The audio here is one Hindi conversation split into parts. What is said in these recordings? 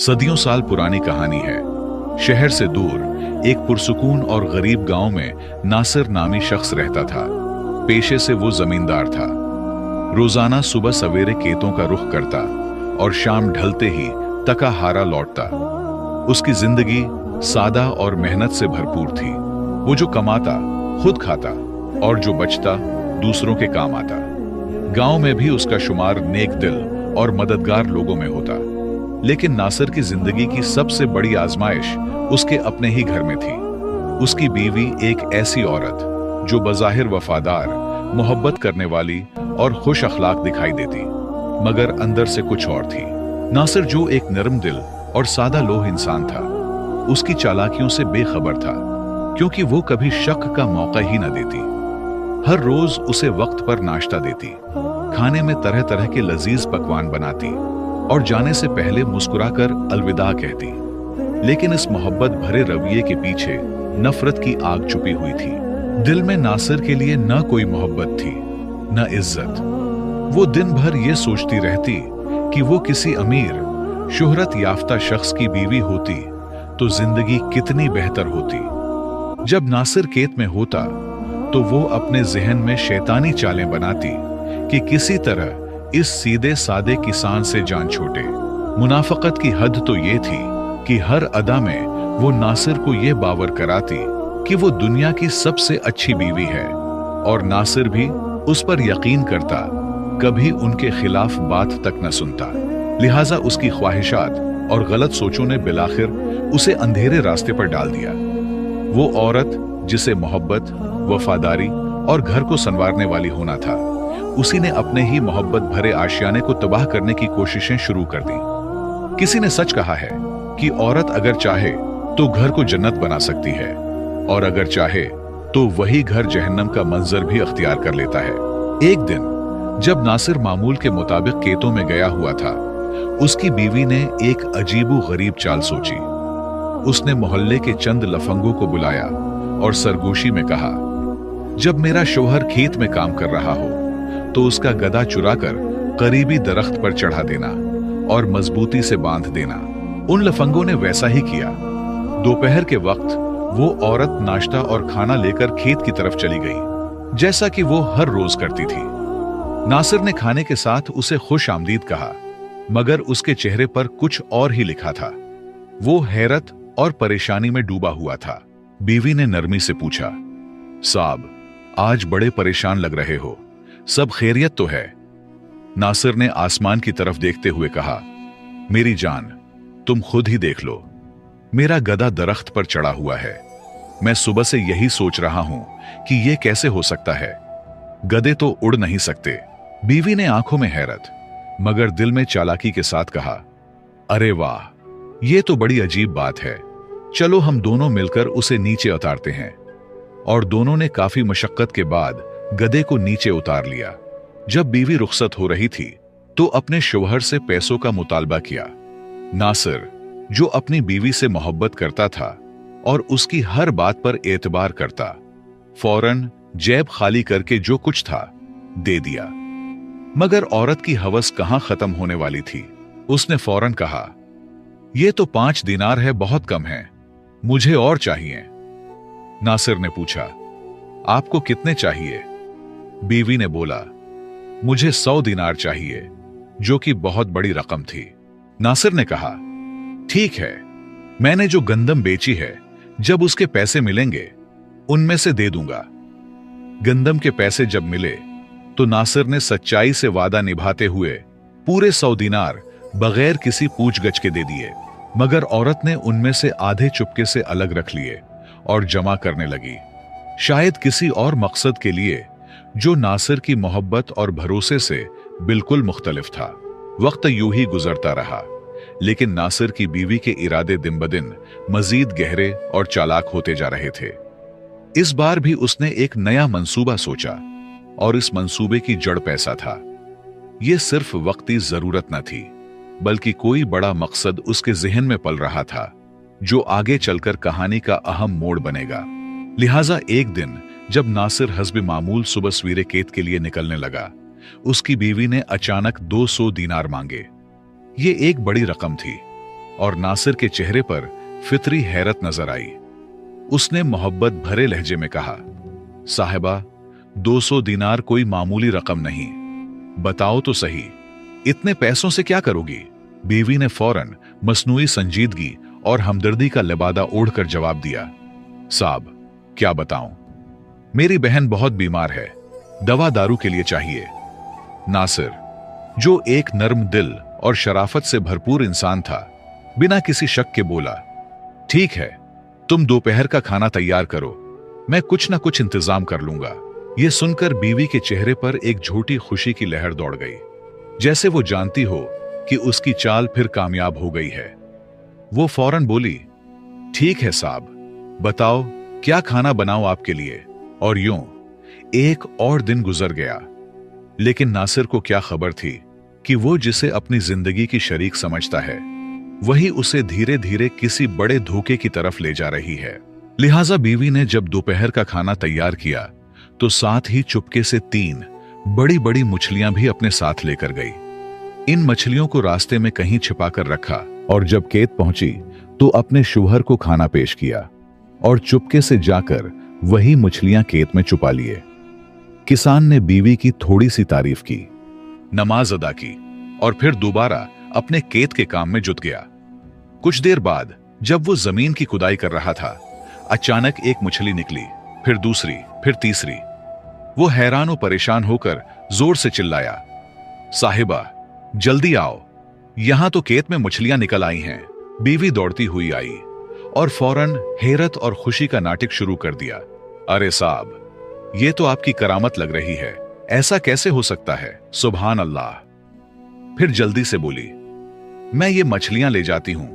सदियों साल पुरानी कहानी है। शहर से दूर एक पुरसुकून और गरीब गांव में नासिर नामी शख्स रहता था। पेशे से वो जमींदार था। रोजाना सुबह सवेरे खेतों का रुख करता और शाम ढलते ही थका हारा लौटता। उसकी जिंदगी सादा और मेहनत से भरपूर थी। वो जो कमाता खुद खाता और जो बचता दूसरों के काम आता। गांव में भी उसका शुमार नेक दिल और मददगार लोगों में होता। लेकिन नासिर की जिंदगी की सबसे बड़ी आजमाइश उसके अपने ही घर में थी। उसकी बीवी एक ऐसी औरत जो बज़ाहिर वफादार, मोहब्बत करने वाली और खुश अखलाक दिखाई देती, मगर अंदर से कुछ और थी। नासिर जो एक नरम दिल और सादा लोह इंसान था, उसकी चालाकियों से बेखबर था, क्योंकि वो कभी शक का मौका ही न देती। हर रोज उसे वक्त पर नाश्ता देती, खाने में तरह तरह के लजीज पकवान बनाती और जाने से पहले मुस्कुराकर अलविदा कहती। लेकिन इस मोहब्बत भरे रवैये के पीछे नफरत की आग छुपी हुई थी। दिल में नासिर के लिए न कोई मोहब्बत थी, न इज्जत। वो दिन भर ये सोचती रहती कि वो किसी अमीर, शोहरत याफ्ता शख्स की बीवी होती तो जिंदगी कितनी बेहतर होती। जब नासिर खेत में होता तो वो अपने जहन में शैतानी चालें बनाती कि किसी तरह इस सीधे सादे किसान से जान छूटे। मुनाफकत की हद तो ये थी कि हर अदा में वो नासिर को ये बावर कराती कि वो दुनिया की सबसे अच्छी बीवी है, और नासिर भी उस पर यकीन करता, कभी उनके खिलाफ बात तक न सुनता। लिहाजा उसकी ख्वाहिशात और गलत सोचों ने बिलाखिर उसे अंधेरे रास्ते पर डाल दिया। वो औरत जिसे मोहब्बत, वफादारी और घर को संवारने वाली होना था, उसी ने अपने ही मोहब्बत भरे आशियाने को तबाह करने की कोशिशें शुरू कर दी। किसी ने सच कहा है कि औरत अगर चाहे तो घर को जन्नत बना सकती है, और अगर चाहे तो वही घर जहन्नम का मंजर भी अख्तियार कर लेता है। एक दिन जब नासिर मामूल के मुताबिक खेतों में गया हुआ था, उसकी बीवी ने एक अजीबो गरीब चाल सोची। उसने मोहल्ले के चंद लफंगों को बुलाया और सरगोशी में कहा, जब मेरा शौहर खेत में काम कर रहा हो तो उसका गधा चुराकर करीबी दरख्त पर चढ़ा देना और मजबूती से बांध देना। उन लफंगों ने वैसा ही किया। दोपहर के वक्त वो औरत नाश्ता और खाना लेकर खेत की तरफ चली गई, जैसा कि वो हर रोज करती थी। नासिर ने खाने के साथ उसे खुश आमदीद कहा, मगर उसके चेहरे पर कुछ और ही लिखा था। वो हैरत और परेशानी में डूबा हुआ था। बीवी ने नरमी से पूछा, साहब, आज बड़े परेशान लग रहे हो, सब खैरियत तो है? नासिर ने आसमान की तरफ देखते हुए कहा, मेरी जान, तुम खुद ही देख लो, मेरा गधा दरख्त पर चढ़ा हुआ है। मैं सुबह से यही सोच रहा हूं कि यह कैसे हो सकता है, गधे तो उड़ नहीं सकते। बीवी ने आंखों में हैरत मगर दिल में चालाकी के साथ कहा, अरे वाह, यह तो बड़ी अजीब बात है। चलो हम दोनों मिलकर उसे नीचे उतारते हैं। और दोनों ने काफी मशक्कत के बाद गधे को नीचे उतार लिया। जब बीवी रुखसत हो रही थी तो अपने शौहर से पैसों का मुतालबा किया। नासिर, जो अपनी बीवी से मोहब्बत करता था और उसकी हर बात पर एतबार करता, फौरन जेब खाली करके जो कुछ था दे दिया। मगर औरत की हवस कहां खत्म होने वाली थी। उसने फौरन कहा, यह तो 5 दिनार है, बहुत कम है, मुझे और चाहिए। नासिर ने पूछा, आपको कितने चाहिए? बीवी ने बोला, मुझे 100 दिनार चाहिए, जो कि बहुत बड़ी रकम थी। नासिर ने कहा, ठीक है, मैंने जो गंदम बेची है, जब उसके पैसे मिलेंगे उनमें से दे दूंगा। गंदम के पैसे जब मिले तो नासिर ने सच्चाई से वादा निभाते हुए पूरे 100 दिनार बगैर किसी पूछगछ के दे दिए। मगर औरत ने उनमें से आधे चुपके से अलग रख लिए और जमा करने लगी, शायद किसी और मकसद के लिए जो नासिर की मोहब्बत और भरोसे से बिल्कुल मुख्तलिफ था। वक्त यूं ही गुजरता रहा, लेकिन नासिर की बीवी के इरादे दिन ब दिन मजीद गहरे और चालाक होते जा रहे थे। इस बार भी उसने एक नया मंसूबा सोचा, और इस मंसूबे की जड़ पैसा था। यह सिर्फ वक्ती जरूरत न थी, बल्कि कोई बड़ा मकसद उसके जहन में पल रहा था, जो आगे चलकर कहानी का अहम मोड़ बनेगा। लिहाजा एक दिन जब नासिर हस्ब मामूल सुबह सवेरे खेत के लिए निकलने लगा, उसकी बीवी ने अचानक 200 दीनार मांगे। ये एक बड़ी रकम थी, और नासिर के चेहरे पर फितरी हैरत नजर आई। उसने मोहब्बत भरे लहजे में कहा, साहिबा, 200 दीनार कोई मामूली रकम नहीं, बताओ तो सही, इतने पैसों से क्या करोगी? बीवी ने फौरन मसनूई संजीदगी और हमदर्दी का लिबादा ओढ़कर जवाब दिया, साहब, क्या बताऊं, मेरी बहन बहुत बीमार है, दवा दारू के लिए चाहिए। नासिर, जो एक नर्म दिल और शराफत से भरपूर इंसान था, बिना किसी शक के बोला, ठीक है, तुम दोपहर का खाना तैयार करो, मैं कुछ ना कुछ इंतजाम कर लूंगा। यह सुनकर बीवी के चेहरे पर एक झूठी खुशी की लहर दौड़ गई, जैसे वो जानती हो कि उसकी चाल फिर कामयाब हो गई है। वो फौरन बोली, ठीक है साहब, बताओ क्या खाना बनाओ आपके लिए। और यूं एक और दिन गुजर गया, लेकिन नासिर को क्या खबर थी कि वो जिसे अपनी जिंदगी की शरीक समझता है, वही उसे धीरे धीरे किसी बड़े धोखे की तरफ ले जा रही है। लिहाजा बीवी ने जब दोपहर का खाना तैयार किया तो साथ ही चुपके से 3 बड़ी बड़ी मछलियां भी अपने साथ लेकर गई। इन मछलियों को रास्ते में कहीं छिपाकर रखा और जब केत पहुंची तो अपने शौहर को खाना पेश किया और चुपके से जाकर वही मछलियां केत में छुपा लिए। किसान ने बीवी की थोड़ी सी तारीफ की, नमाज अदा की और फिर दोबारा अपने केत के काम में जुट गया। कुछ देर बाद जब वो जमीन की खुदाई कर रहा था, अचानक एक मछली निकली, फिर दूसरी, फिर तीसरी। वो हैरान और परेशान होकर जोर से चिल्लाया, साहिबा, जल्दी आओ, यहां तो केत में मछलियां निकल आई हैं। बीवी दौड़ती हुई आई और फौरन हैरत और खुशी का नाटक शुरू कर दिया, अरे साहब, ये तो आपकी करामत लग रही है, ऐसा कैसे हो सकता है, सुभान अल्लाह। फिर जल्दी से बोली, मैं ये मछलियां ले जाती हूं,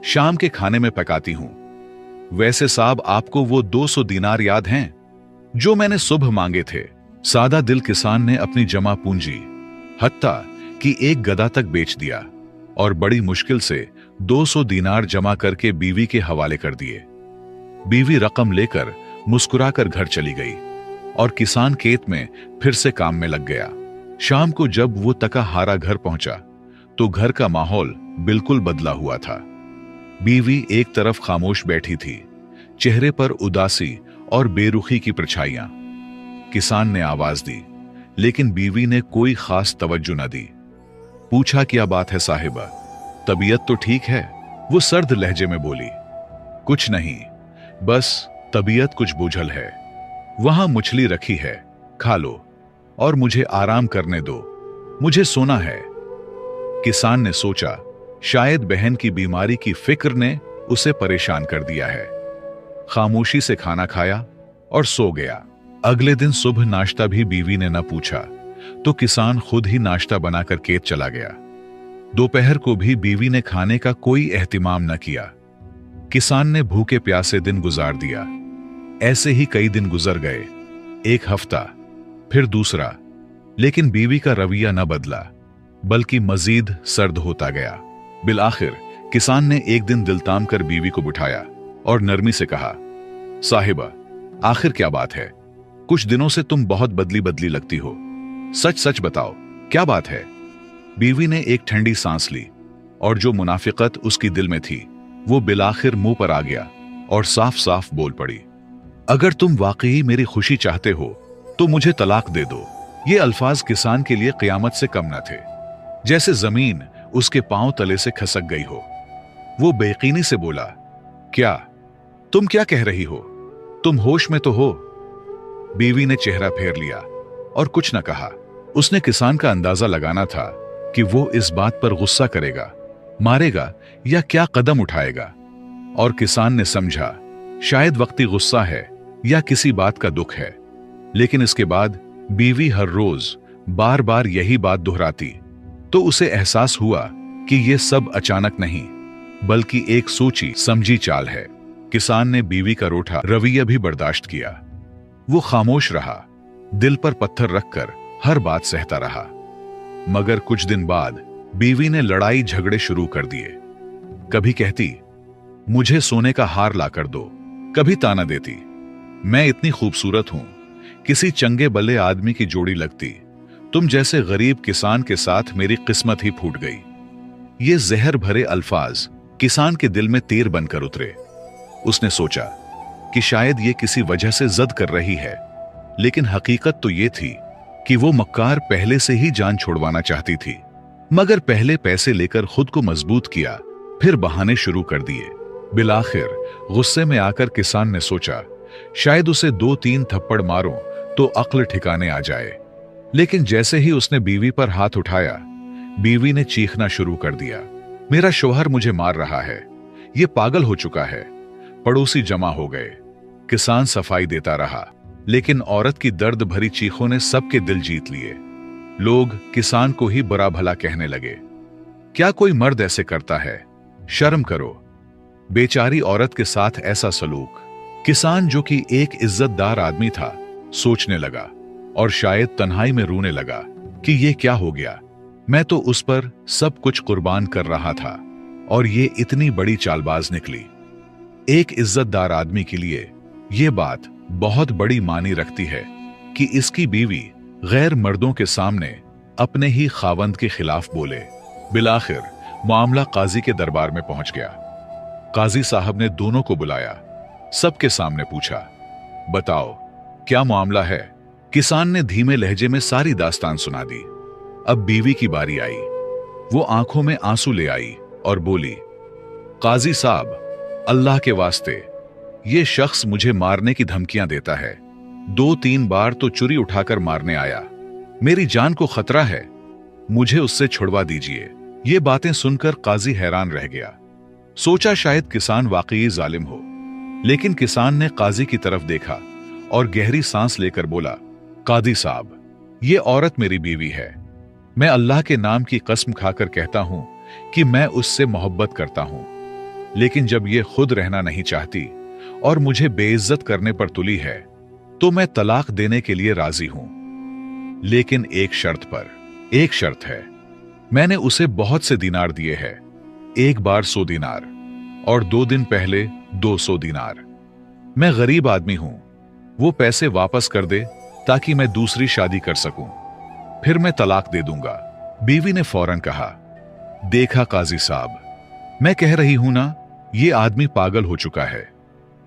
शाम के खाने में पकाती हूं। वैसे साहब, आपको वो 200 दीनार याद हैं जो मैंने सुबह मांगे थे? सादा दिल किसान ने अपनी जमा पूंजी हत्ता कि एक गधा तक बेच दिया और बड़ी मुश्किल से 200 दीनार जमा करके बीवी के हवाले कर दिए। बीवी रकम लेकर मुस्कुराकर घर चली गई और किसान खेत में फिर से काम में लग गया। शाम को जब वो तका हारा घर पहुंचा तो घर का माहौल बिल्कुल बदला हुआ था। बीवी एक तरफ खामोश बैठी थी, चेहरे पर उदासी और बेरुखी की परछाइयां। किसान ने आवाज दी, लेकिन बीवी ने कोई खास तवज्जो न दी। पूछा, क्या बात है साहिबा, तबीयत तो ठीक है? वो सर्द लहजे में बोली, कुछ नहीं, बस तबीयत कुछ बोझल है। वहां मछली रखी है, खा लो और मुझे आराम करने दो, मुझे सोना है। किसान ने सोचा, शायद बहन की बीमारी की फिक्र ने उसे परेशान कर दिया है। खामोशी से खाना खाया और सो गया। अगले दिन सुबह नाश्ता भी बीवी ने न पूछा तो किसान खुद ही नाश्ता बनाकर खेत चला गया। दोपहर को भी बीवी ने खाने का कोई एहतिमाम न किया। किसान ने भूखे प्यासे दिन गुजार दिया। ऐसे ही कई दिन गुजर गए, एक हफ्ता, फिर दूसरा, लेकिन बीवी का रवैया न बदला बल्कि मजीद सर्द होता गया। बिलाखिर किसान ने एक दिन दिल ताम कर बीवी को बिठाया और नरमी से कहा, साहिबा, आखिर क्या बात है? कुछ दिनों से तुम बहुत बदली बदली लगती हो, सच सच बताओ, क्या बात है? बीवी ने एक ठंडी सांस ली और जो मुनाफिकत उसकी दिल में थी वो बिलाखिर मुंह पर आ गया और साफ साफ बोल पड़ी, अगर तुम वाकई मेरी खुशी चाहते हो तो मुझे तलाक दे दो। ये अल्फाज किसान के लिए क़यामत से कम न थे, जैसे जमीन उसके पांव तले से खसक गई हो। वो बेयकीनी से बोला, क्या तुम क्या कह रही हो? तुम होश में तो हो? बीवी ने चेहरा फेर लिया और कुछ न कहा। उसने किसान का अंदाजा लगाना था कि वो इस बात पर गुस्सा करेगा, मारेगा या क्या कदम उठाएगा, और किसान ने समझा शायद वक्ती गुस्सा है या किसी बात का दुख है। लेकिन इसके बाद बीवी हर रोज बार बार यही बात दोहराती तो उसे एहसास हुआ कि यह सब अचानक नहीं बल्कि एक सोची समझी चाल है। किसान ने बीवी का रूठा रवैया भी बर्दाश्त किया। वो खामोश रहा, दिल पर पत्थर रखकर हर बात सहता रहा। मगर कुछ दिन बाद बीवी ने लड़ाई झगड़े शुरू कर दिए। कभी कहती, मुझे सोने का हार लाकर दो, कभी ताना देती, मैं इतनी खूबसूरत हूं, किसी चंगे बल्ले आदमी की जोड़ी लगती, तुम जैसे गरीब किसान के साथ मेरी किस्मत ही फूट गई। ये जहर भरे अल्फाज किसान के दिल में तीर बनकर उतरे। उसने सोचा कि शायद ये किसी वजह से जिद कर रही है, लेकिन हकीकत तो ये थी कि वो मक्कार पहले से ही जान छुड़वाना चाहती थी। मगर पहले पैसे लेकर खुद को मजबूत किया, फिर बहाने शुरू कर दिए। बिलाखिर गुस्से में आकर किसान ने सोचा शायद उसे 2-3 थप्पड़ मारूं तो अक्ल ठिकाने आ जाए। लेकिन जैसे ही उसने बीवी पर हाथ उठाया, बीवी ने चीखना शुरू कर दिया, मेरा शौहर मुझे मार रहा है, ये पागल हो चुका है। पड़ोसी जमा हो गए। किसान सफाई देता रहा, लेकिन औरत की दर्द भरी चीखों ने सबके दिल जीत लिए। लोग किसान को ही बुरा भला कहने लगे। क्या कोई मर्द ऐसे करता है? शर्म करो। बेचारी औरत के साथ ऐसा सलूक। किसान, जो कि एक इज्जतदार आदमी था, सोचने लगा और शायद तन्हाई में रोने लगा कि ये क्या हो गया। मैं तो उस पर सब कुछ कुर्बान कर रहा था और ये इतनी बड़ी चालबाज निकली। एक इज्जतदार आदमी के लिए ये बात बहुत बड़ी मानी रखती है कि इसकी बीवी गैर मर्दों के सामने अपने ही खावंद के खिलाफ बोले। बिलाखिर मामला काजी के दरबार में पहुंच गया। काजी साहब ने दोनों को बुलाया, सबके सामने पूछा, बताओ क्या मामला है? किसान ने धीमे लहजे में सारी दास्तान सुना दी। अब बीवी की बारी आई। वो आंखों में आंसू ले आई और बोली, काजी साहब, अल्लाह के वास्ते, ये शख्स मुझे मारने की धमकियां देता है। 2-3 बार तो चुरी उठाकर मारने आया। मेरी जान को खतरा है, मुझे उससे छुड़वा दीजिए। ये बातें सुनकर काजी हैरान रह गया। सोचा शायद किसान वाकई जालिम हो, लेकिन किसान ने काजी की तरफ देखा और गहरी सांस लेकर बोला, कादी साहब, ये औरत मेरी बीवी है। मैं अल्लाह के नाम की कसम खाकर कहता हूं कि मैं उससे मोहब्बत करता हूं, लेकिन जब ये खुद रहना नहीं चाहती और मुझे बेइज्जत करने पर तुली है, तो मैं तलाक देने के लिए राजी हूं। लेकिन एक शर्त पर। एक शर्त है, मैंने उसे बहुत से दिनार दिए हैं, एक बार 100 दिनार और 2 दिन पहले 200 दिनार। मैं गरीब आदमी हूं, वो पैसे वापस कर दे ताकि मैं दूसरी शादी कर सकूं, फिर मैं तलाक दे दूंगा। बीवी ने फौरन कहा, देखा काजी साहब, मैं कह रही हूं ना, ये आदमी पागल हो चुका है।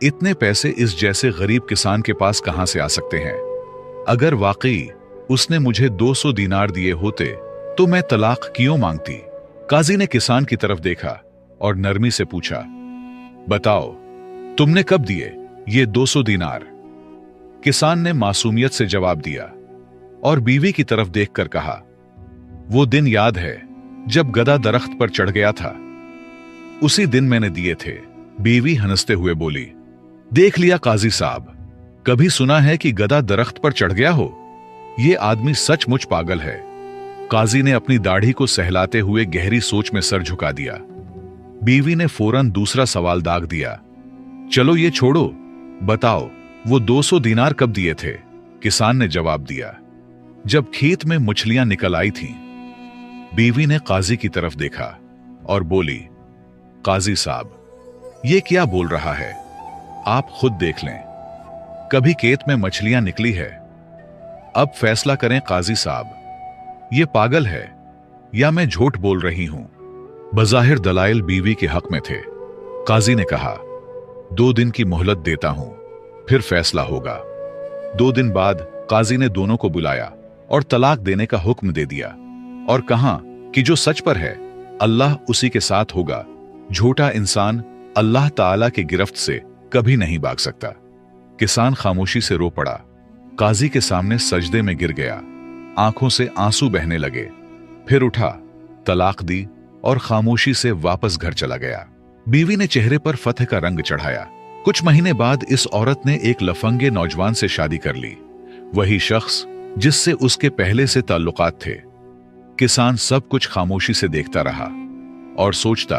इतने पैसे इस जैसे गरीब किसान के पास कहां से आ सकते हैं? अगर वाकई उसने मुझे 200 दिनार दिए होते तो मैं तलाक क्यों मांगती? काजी ने किसान की तरफ देखा और नरमी से पूछा, बताओ तुमने कब दिए ये 200 दिनार? किसान ने मासूमियत से जवाब दिया और बीवी की तरफ देखकर कहा, वो दिन याद है जब गधा दरख्त पर चढ़ गया था, उसी दिन मैंने दिए थे। बीवी हंसते हुए बोली, देख लिया काजी साहब, कभी सुना है कि गधा दरख्त पर चढ़ गया हो? ये आदमी सचमुच पागल है। काजी ने अपनी दाढ़ी को सहलाते हुए गहरी सोच में सर झुका दिया। बीवी ने फौरन दूसरा सवाल दाग दिया, चलो ये छोड़ो, बताओ वो 200 दिनार कब दिए थे? किसान ने जवाब दिया, जब खेत में मछलियां निकल आई थीं। बीवी ने काजी की तरफ देखा और बोली, काजी साहब, ये क्या बोल रहा है? आप खुद देख लें, कभी खेत में मछलियां निकली है? अब फैसला करें काजी साहब, ये पागल है या मैं झूठ बोल रही हूं? बज़ाहिर दलाइल बीवी के हक में थे। काजी ने कहा, 2 दिन की मोहलत देता हूं, फिर फैसला होगा। 2 दिन बाद काजी ने दोनों को बुलाया और तलाक देने का हुक्म दे दिया और कहा कि जो सच पर है अल्लाह उसी के साथ होगा। झूठा इंसान अल्लाह ताला की गिरफ्त से कभी नहीं भाग सकता। किसान खामोशी से रो पड़ा, काजी के सामने सजदे में गिर गया, आंखों से आंसू बहने लगे। फिर उठा, तलाक दी और खामोशी से वापस घर चला गया। बीवी ने चेहरे पर फतह का रंग चढ़ाया। कुछ महीने बाद इस औरत ने एक लफंगे नौजवान से शादी कर ली, वही शख्स जिससे उसके पहले से ताल्लुकात थे। किसान सब कुछ खामोशी से देखता रहा और सोचता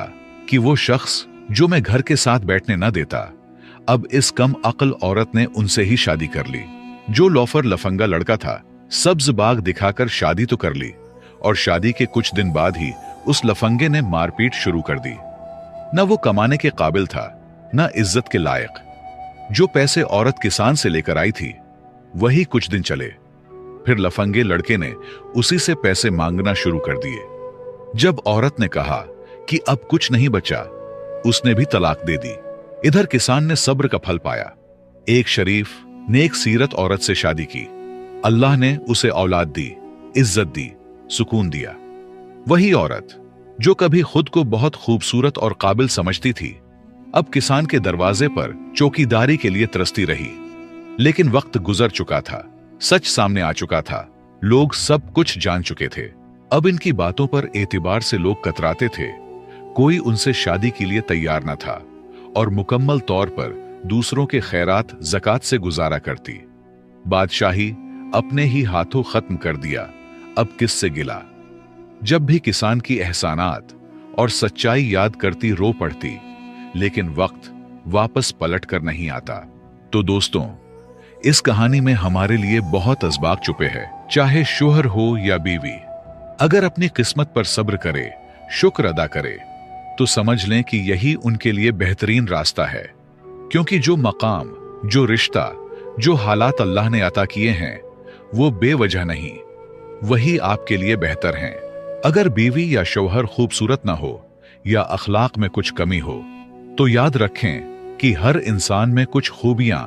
कि वो शख्स जो मैं घर के साथ बैठने न देता, अब इस कम अक्ल औरत ने उनसे ही शादी कर ली। जो लोफर लफंगा लड़का था, सब्ज बाग दिखाकर शादी तो कर ली और शादी के कुछ दिन बाद ही उस लफंगे ने मारपीट शुरू कर दी। न वो कमाने के काबिल था, न इज्जत के लायक। जो पैसे औरत किसान से लेकर आई थी, वही कुछ दिन चले, फिर लफंगे लड़के ने उसी से पैसे मांगना शुरू कर दिए। जब औरत ने कहा कि अब कुछ नहीं बचा, उसने भी तलाक दे दी। इधर किसान ने सब्र का फल पाया। एक शरीफ नेक सीरत औरत से शादी की। अल्लाह ने उसे औलाद दी, इज्जत दी, सुकून दिया। वही औरत जो कभी खुद को बहुत खूबसूरत और काबिल समझती थी, अब किसान के दरवाजे पर चौकीदारी के लिए तरसती रही। लेकिन वक्त गुजर चुका था, सच सामने आ चुका था, लोग सब कुछ जान चुके थे। अब इनकी बातों पर एतबार से लोग कतराते थे। कोई उनसे शादी के लिए तैयार न था और मुकम्मल तौर पर दूसरों के खैरात ज़कात से गुजारा करती। बादशाही अपने ही हाथों खत्म कर दिया, अब किससे गिला। जब भी किसान की एहसानात और सच्चाई याद करती रो पड़ती, लेकिन वक्त वापस पलट कर नहीं आता। तो दोस्तों, इस कहानी में हमारे लिए बहुत असबाब छुपे हैं, चाहे शोहर हो या बीवी। अगर अपनी किस्मत पर सब्र करे, शुक्र अदा करे, तो समझ लें कि यही उनके लिए बेहतरीन रास्ता है। क्योंकि जो मकाम, जो रिश्ता, जो हालात अल्लाह ने अता किए हैं, वो बेवजह नहीं, वही आपके लिए बेहतर हैं। अगर बीवी या शौहर खूबसूरत ना हो या अखलाक में कुछ कमी हो, तो याद रखें कि हर इंसान में कुछ खूबियां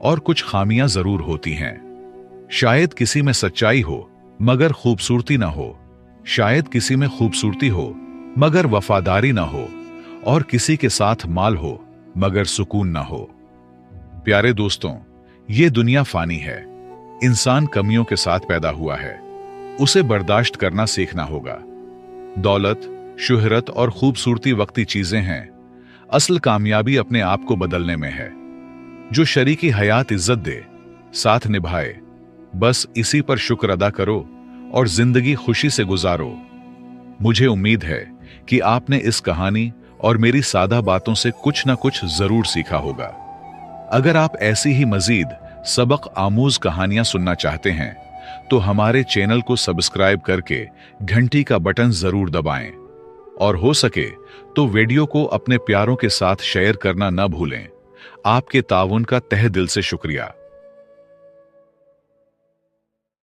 और कुछ खामियां जरूर होती हैं। शायद किसी में सच्चाई हो मगर खूबसूरती ना हो, शायद किसी में खूबसूरती हो मगर वफादारी ना हो, और किसी के साथ माल हो मगर सुकून ना हो। प्यारे दोस्तों, ये दुनिया फानी है। इंसान कमियों के साथ पैदा हुआ है, उसे बर्दाश्त करना सीखना होगा। दौलत, शोहरत और खूबसूरती वक्ती चीजें हैं, असल कामयाबी अपने आप को बदलने में है। जो शरीकी हयात इज्जत दे, साथ निभाए, बस इसी पर शुक्र अदा करो और जिंदगी खुशी से गुजारो। मुझे उम्मीद है कि आपने इस कहानी और मेरी सादा बातों से कुछ ना कुछ जरूर सीखा होगा। अगर आप ऐसी ही मजीद सबक आमूज कहानियां सुनना चाहते हैं, तो हमारे चैनल को सब्सक्राइब करके घंटी का बटन जरूर दबाएं, और हो सके तो वीडियो को अपने प्यारों के साथ शेयर करना न भूलें। आपके ताउन का तहे दिल से शुक्रिया।